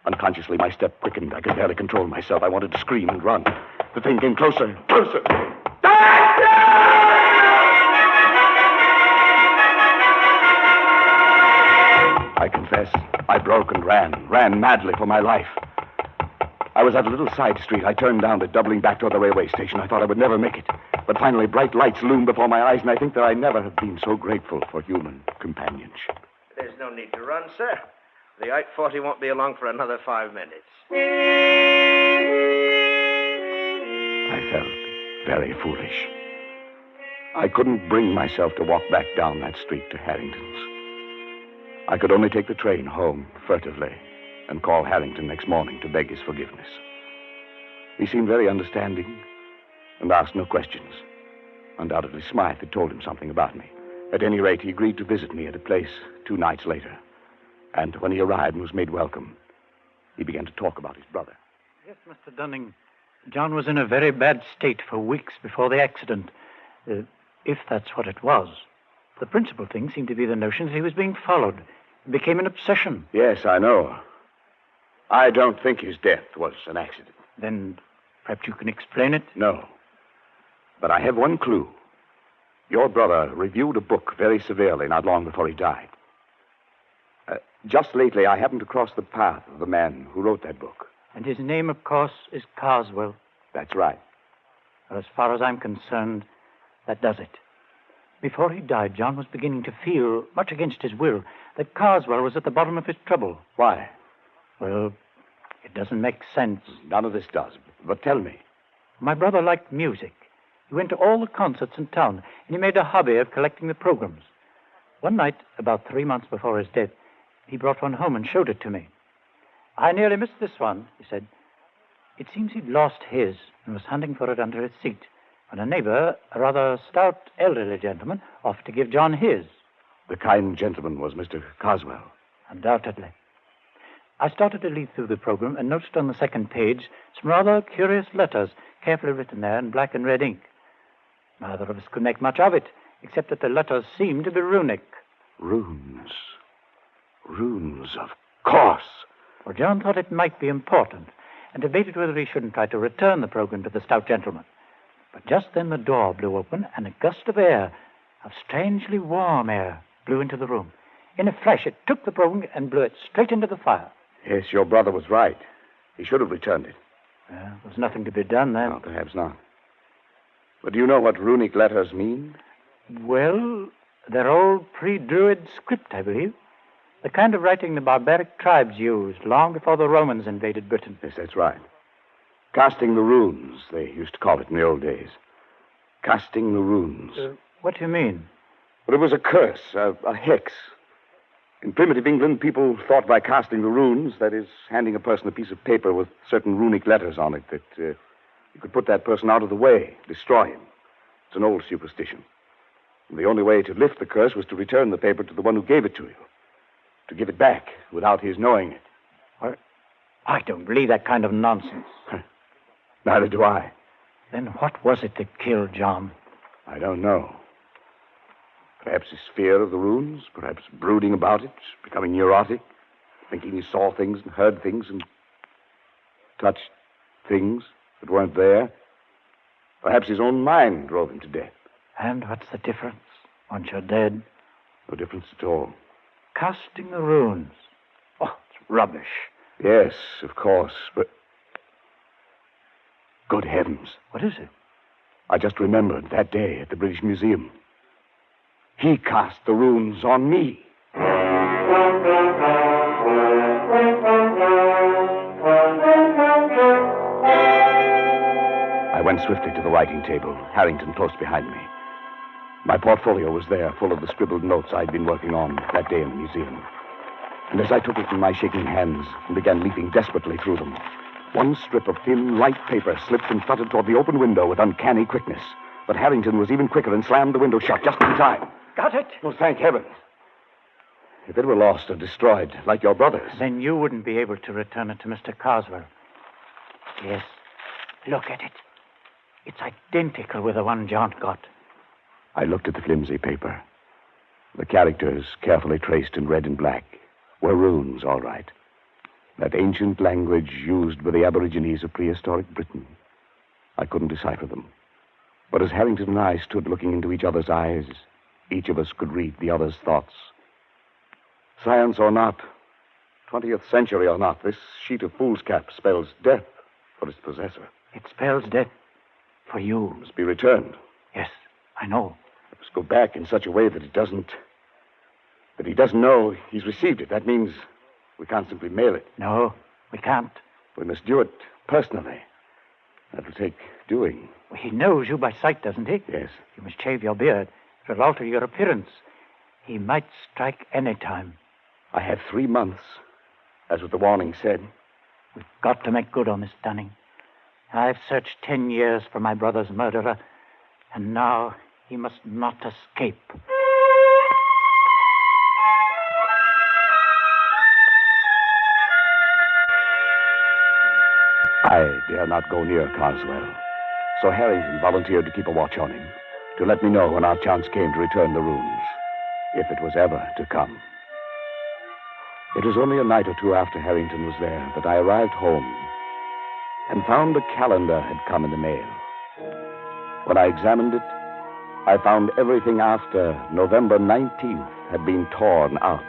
Unconsciously, my step quickened. I could barely control myself. I wanted to scream and run. The thing came closer, closer. I confess, I broke and ran madly for my life. I was at a little side street. I turned down it, doubling back toward the railway station. I thought I would never make it. But finally, bright lights loomed before my eyes, and I think that I never have been so grateful for human companionship. There's no need to run, sir. The 840 won't be along for another 5 minutes. I felt very foolish. I couldn't bring myself to walk back down that street to Harrington's. I could only take the train home furtively and call Harrington next morning to beg his forgiveness. He seemed very understanding and asked no questions. Undoubtedly, Smythe had told him something about me. At any rate, he agreed to visit me at a place 2 nights later. And when he arrived and was made welcome, he began to talk about his brother. Yes, Mr. Dunning. John was in a very bad state for weeks before the accident, if that's what it was. The principal thing seemed to be the notion that he was being followed. It became an obsession. Yes, I know. I don't think his death was an accident. Then perhaps you can explain it? No. But I have one clue. Your brother reviewed a book very severely not long before he died. Just lately, I happened to cross the path of the man who wrote that book. And his name, of course, is Carswell. That's right. Well, as far as I'm concerned, that does it. Before he died, John was beginning to feel, much against his will, that Carswell was at the bottom of his trouble. Why? Well, it doesn't make sense. None of this does. But tell me. My brother liked music. He went to all the concerts in town, and he made a hobby of collecting the programs. One night, about 3 months before his death, he brought one home and showed it to me. I nearly missed this one, he said. It seems he'd lost his and was hunting for it under his seat when a neighbor, a rather stout elderly gentleman, offered to give John his. The kind gentleman was Mr. Carswell. Undoubtedly. I started to leaf through the program and noticed on the second page some rather curious letters, carefully written there in black and red ink. Neither of us could make much of it, except that the letters seemed to be runic. Runes. Runes, of course. Well, John thought it might be important, and debated whether he shouldn't try to return the program to the stout gentleman. But just then the door blew open, and a gust of air, of strangely warm air, blew into the room. In a flash, it took the program and blew it straight into the fire. Yes, your brother was right. He should have returned it. There's nothing to be done then. No, perhaps not. But do you know what runic letters mean? Well, they're old pre-Druid script, I believe. The kind of writing the barbaric tribes used long before the Romans invaded Britain. Yes, that's right. Casting the runes, they used to call it in the old days. Casting the runes. What do you mean? But it was a curse, a hex. In primitive England, people thought by casting the runes, that is, handing a person a piece of paper with certain runic letters on it, that you could put that person out of the way, destroy him. It's an old superstition. And the only way to lift the curse was to return the paper to the one who gave it to you. To give it back without his knowing it. I don't believe that kind of nonsense. Neither do I. Then what was it that killed John? I don't know. Perhaps his fear of the runes, perhaps brooding about it, becoming neurotic, thinking he saw things and heard things and touched things that weren't there. Perhaps his own mind drove him to death. And what's the difference once you're dead? No difference at all. Casting the runes. Oh, it's rubbish. Yes, of course, but... Good heavens. What is it? I just remembered that day at the British Museum. He cast the runes on me. I went swiftly to the writing table, Harrington close behind me. My portfolio was there, full of the scribbled notes I'd been working on that day in the museum. And as I took it in my shaking hands and began leaping desperately through them, one strip of thin, light paper slipped and fluttered toward the open window with uncanny quickness. But Harrington was even quicker and slammed the window shut just in time. Got it? Oh, thank heaven. If it were lost or destroyed, like your brother's... Then you wouldn't be able to return it to Mr. Carswell. Yes. Look at it. It's identical with the one John got. I looked at the flimsy paper. The characters, carefully traced in red and black, were runes, all right. That ancient language used by the Aborigines of prehistoric Britain. I couldn't decipher them. But as Harrington and I stood looking into each other's eyes, each of us could read the other's thoughts. Science or not, 20th century or not, this sheet of foolscap spells death for its possessor. It spells death for you. It must be returned. Yes, I know. It must go back in such a way that he doesn't know he's received it. That means we can't simply mail it. No, we can't. We must do it personally. That'll take doing. Well, he knows you by sight, doesn't he? Yes. You must shave your beard. It'll alter your appearance. He might strike any time. I have 3 months, as what the warning said. We've got to make good on this Dunning. I've searched 10 years for my brother's murderer, and now he must not escape. I dare not go near Carswell, so Harrington volunteered to keep a watch on him, to let me know when our chance came to return the runes, if it was ever to come. It was only a night or two after Harrington was there that I arrived home and found a calendar had come in the mail. When I examined it, I found everything after November 19th had been torn out.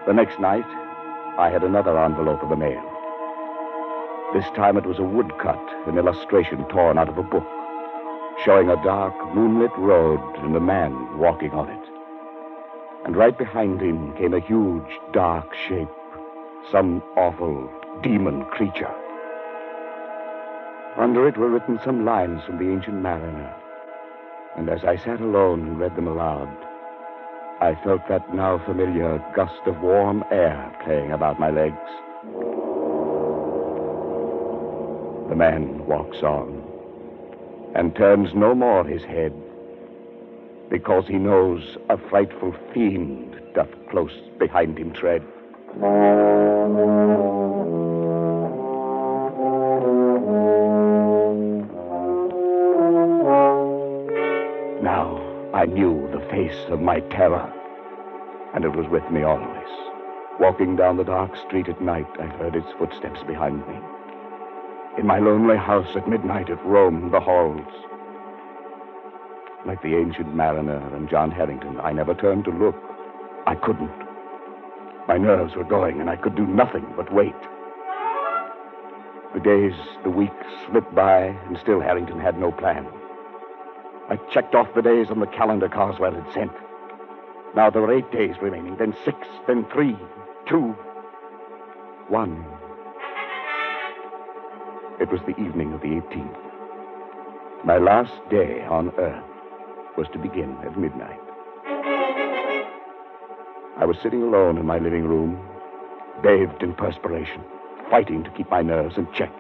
The next night, I had another envelope of the mail. This time it was a woodcut, an illustration torn out of a book, showing a dark, moonlit road and a man walking on it. And right behind him came a huge, dark shape, some awful demon creature. Under it were written some lines from the Ancient Mariner. And as I sat alone and read them aloud, I felt that now familiar gust of warm air playing about my legs. The man walks on and turns no more his head, because he knows a frightful fiend doth close behind him tread. Now I knew the face of my terror, and it was with me always. Walking down the dark street at night, I heard its footsteps behind me. In my lonely house at midnight, it roamed the halls. Like the Ancient Mariner and John Harrington, I never turned to look. I couldn't. My nerves were going, and I could do nothing but wait. The days, the weeks slipped by, and still Harrington had no plan. I checked off the days on the calendar Carswell had sent. Now there were 8 days remaining, then 6, then 3, 2, 1. It was the evening of the 18th. My last day on Earth was to begin at midnight. I was sitting alone in my living room, bathed in perspiration, fighting to keep my nerves in check.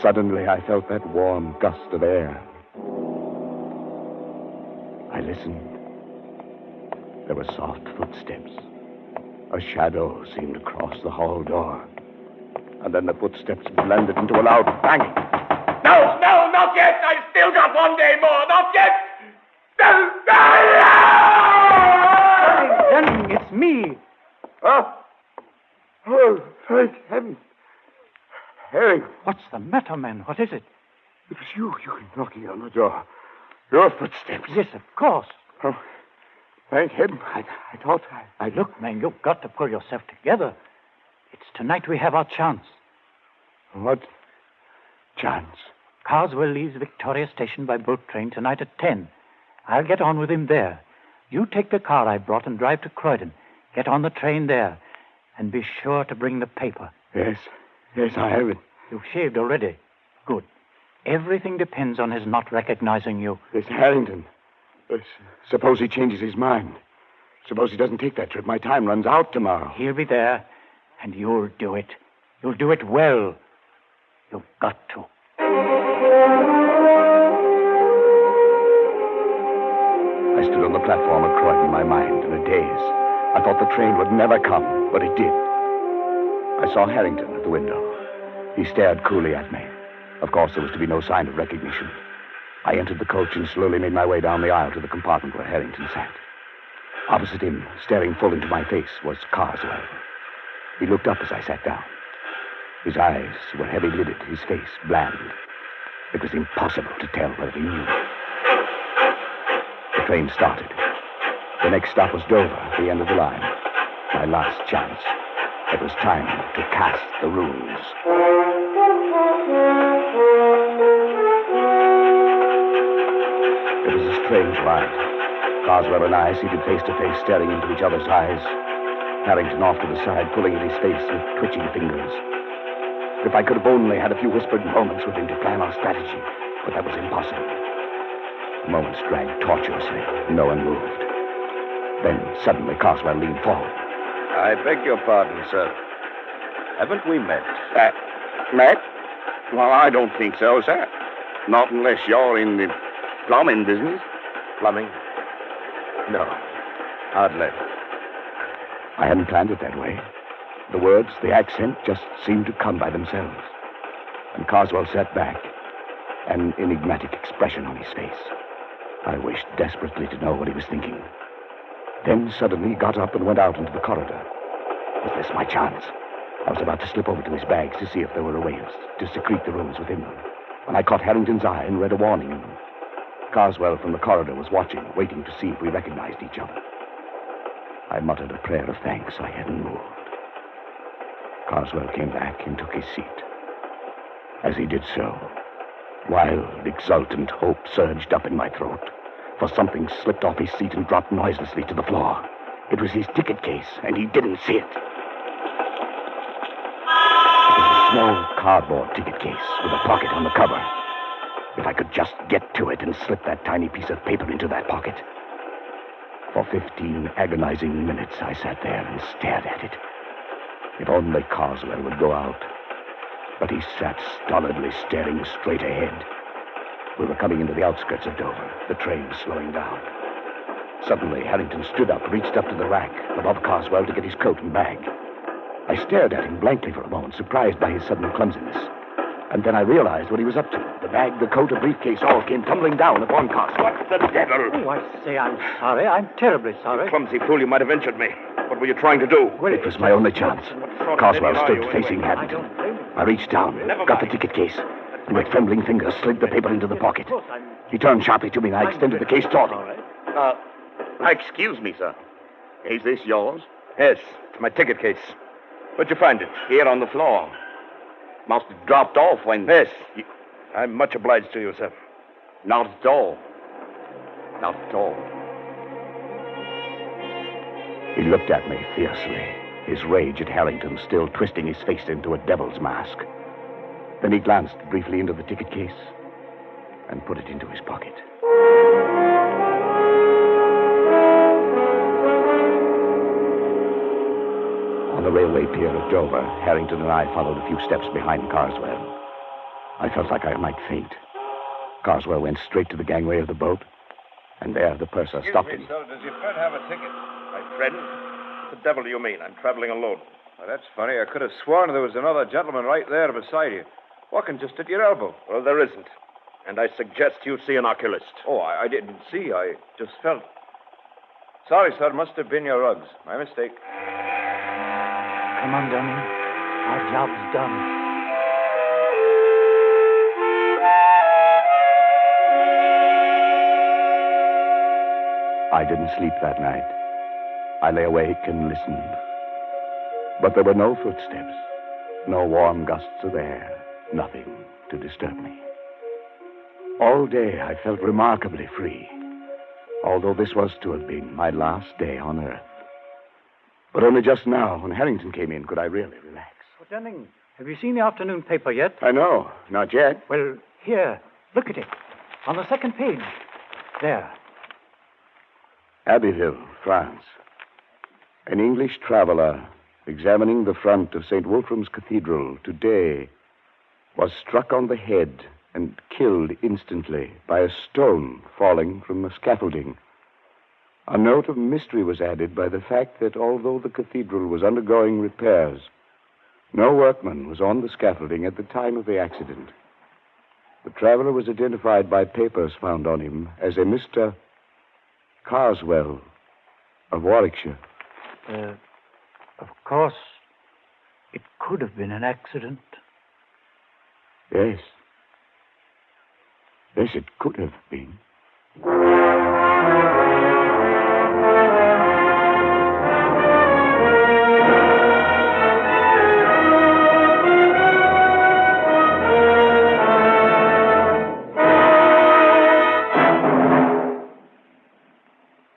Suddenly, I felt that warm gust of air. I listened. There were soft footsteps. A shadow seemed to cross the hall door. And then the footsteps blended into a loud banging. No, not yet! I've still got 1 day more! Not yet! Harrington, it's me. Oh, thank heaven. Harry. What's the matter, man? What is it? It was you knocking on the door. Your footsteps. Yes, of course. Oh, thank heaven. I thought I... Look, man, you've got to pull yourself together. It's tonight we have our chance. What chance? Carswell leaves Victoria Station by boat train tonight at 10. I'll get on with him there. You take the car I brought and drive to Croydon. Get on the train there. And be sure to bring the paper. Yes, I have it. You've shaved already. Good. Everything depends on his not recognizing you. It's Harrington. Suppose he changes his mind. Suppose he doesn't take that trip. My time runs out tomorrow. He'll be there, and you'll do it. You'll do it well. You've got to. I stood on the platform at Croydon, my mind in a daze. I thought the train would never come, but it did. I saw Harrington at the window. He stared coolly at me. Of course, there was to be no sign of recognition. I entered the coach and slowly made my way down the aisle to the compartment where Harrington sat. Opposite him, staring full into my face, was Carswell. He looked up as I sat down. His eyes were heavy-lidded, his face bland. It was impossible to tell whether he knew. The train started. The next stop was Dover, the end of the line. My last chance. It was time to cast the runes. It was a strange ride. Carswell and I seated face to face, staring into each other's eyes. Harrington off to the side, pulling at his face with twitching fingers. If I could have only had a few whispered moments with him to plan our strategy, but that was impossible. The moments dragged tortuously. No one moved. Then suddenly Carswell leaned forward. I beg your pardon, sir. Haven't we met? Met? Well, I don't think so, sir. Not unless you're in the plumbing business. Plumbing? No, hardly. I hadn't planned it that way. The words, the accent, just seemed to come by themselves. And Carswell sat back, an enigmatic expression on his face. I wished desperately to know what he was thinking. Then suddenly he got up and went out into the corridor. Was this my chance? I was about to slip over to his bags to see if there were ways to secrete the rooms within them, when I caught Harrington's eye and read a warning in them. Carswell from the corridor was watching, waiting to see if we recognized each other. I muttered a prayer of thanks I hadn't moved. Carswell came back and took his seat. As he did so, wild, exultant hope surged up in my throat, for something slipped off his seat and dropped noiselessly to the floor. It was his ticket case, and he didn't see it. It was a small cardboard ticket case with a pocket on the cover. If I could just get to it and slip that tiny piece of paper into that pocket. For 15 agonizing minutes, I sat there and stared at it. If only Carswell would go out. But he sat stolidly staring straight ahead. We were coming into the outskirts of Dover, the train slowing down. Suddenly, Harrington stood up, reached up to the rack above Carswell to get his coat and bag. I stared at him blankly for a moment, surprised by his sudden clumsiness. And then I realized what he was up to. The bag, the coat, the briefcase all came tumbling down upon Carswell. What the devil? Oh, I say I'm sorry. I'm terribly sorry. You clumsy fool, you might have injured me. What were you trying to do? Well, it was my only chance. Carswell stood facing Harrington. I reached down, got the ticket case, and with trembling fingers slid the paper into the pocket. He turned sharply to me, and I extended the case toward him. Excuse me, sir. Is this yours? Yes, it's my ticket case. Where'd you find it? Here on the floor. Must have dropped off when... Yes. I'm much obliged to you, sir. Not at all. Not at all. He looked at me fiercely, his rage at Harrington still twisting his face into a devil's mask. Then he glanced briefly into the ticket case and put it into his pocket. On the railway pier at Dover, Harrington and I followed a few steps behind Carswell. I felt like I might faint. Carswell went straight to the gangway of the boat, and there the purser stopped him. Sir, does your friend have a ticket? My friend? What the devil do you mean? I'm traveling alone. Well, that's funny. I could have sworn there was another gentleman right there beside you, walking just at your elbow. Well, there isn't. And I suggest you see an oculist. Oh, I didn't see. I just felt. Sorry, sir. Must have been your rugs. My mistake. Come on, Dunning. Our job's done. I didn't sleep that night. I lay awake and listened. But there were no footsteps, no warm gusts of air, nothing to disturb me. All day I felt remarkably free, although this was to have been my last day on Earth. But only just now, when Harrington came in, could I really relax. Well, Dunning, have you seen the afternoon paper yet? I know, not yet. Well, here, look at it. On the second page. There. Abbeville, France. An English traveler examining the front of St. Wolfram's Cathedral today was struck on the head and killed instantly by a stone falling from the scaffolding. A note of mystery was added by the fact that although the cathedral was undergoing repairs, no workman was on the scaffolding at the time of the accident. The traveler was identified by papers found on him as a Mr. Carswell of Warwickshire. Of course, it could have been an accident. Yes. Yes, it could have been.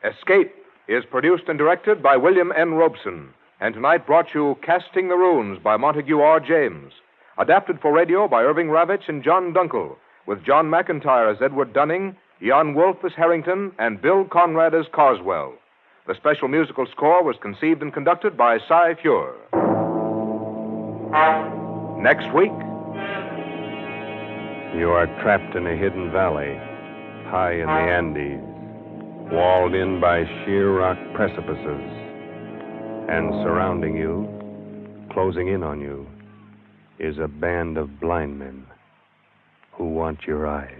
Escape is produced and directed by William N. Robeson, and tonight brought you Casting the Runes by Montague R. James, adapted for radio by Irving Ravitch and John Dunkel, with John McIntyre as Edward Dunning, Jan Wolfe as Harrington, and Bill Conrad as Carswell. The special musical score was conceived and conducted by Cy Fure. Next week. You are trapped in a hidden valley, high in the Andes, walled in by sheer rock precipices, and surrounding you, closing in on you, is a band of blind men who want your eyes.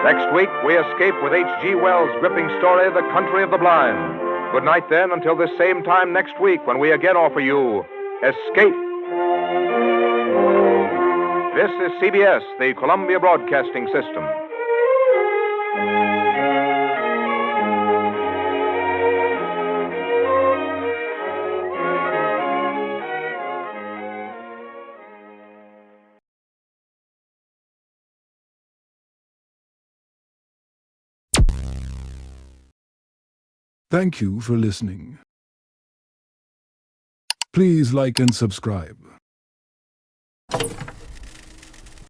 Next week, we escape with H.G. Wells' gripping story, The Country of the Blind. Good night, then, until this same time next week when we again offer you Escape. This is CBS, the Columbia Broadcasting System. Thank you for listening. Please like and subscribe.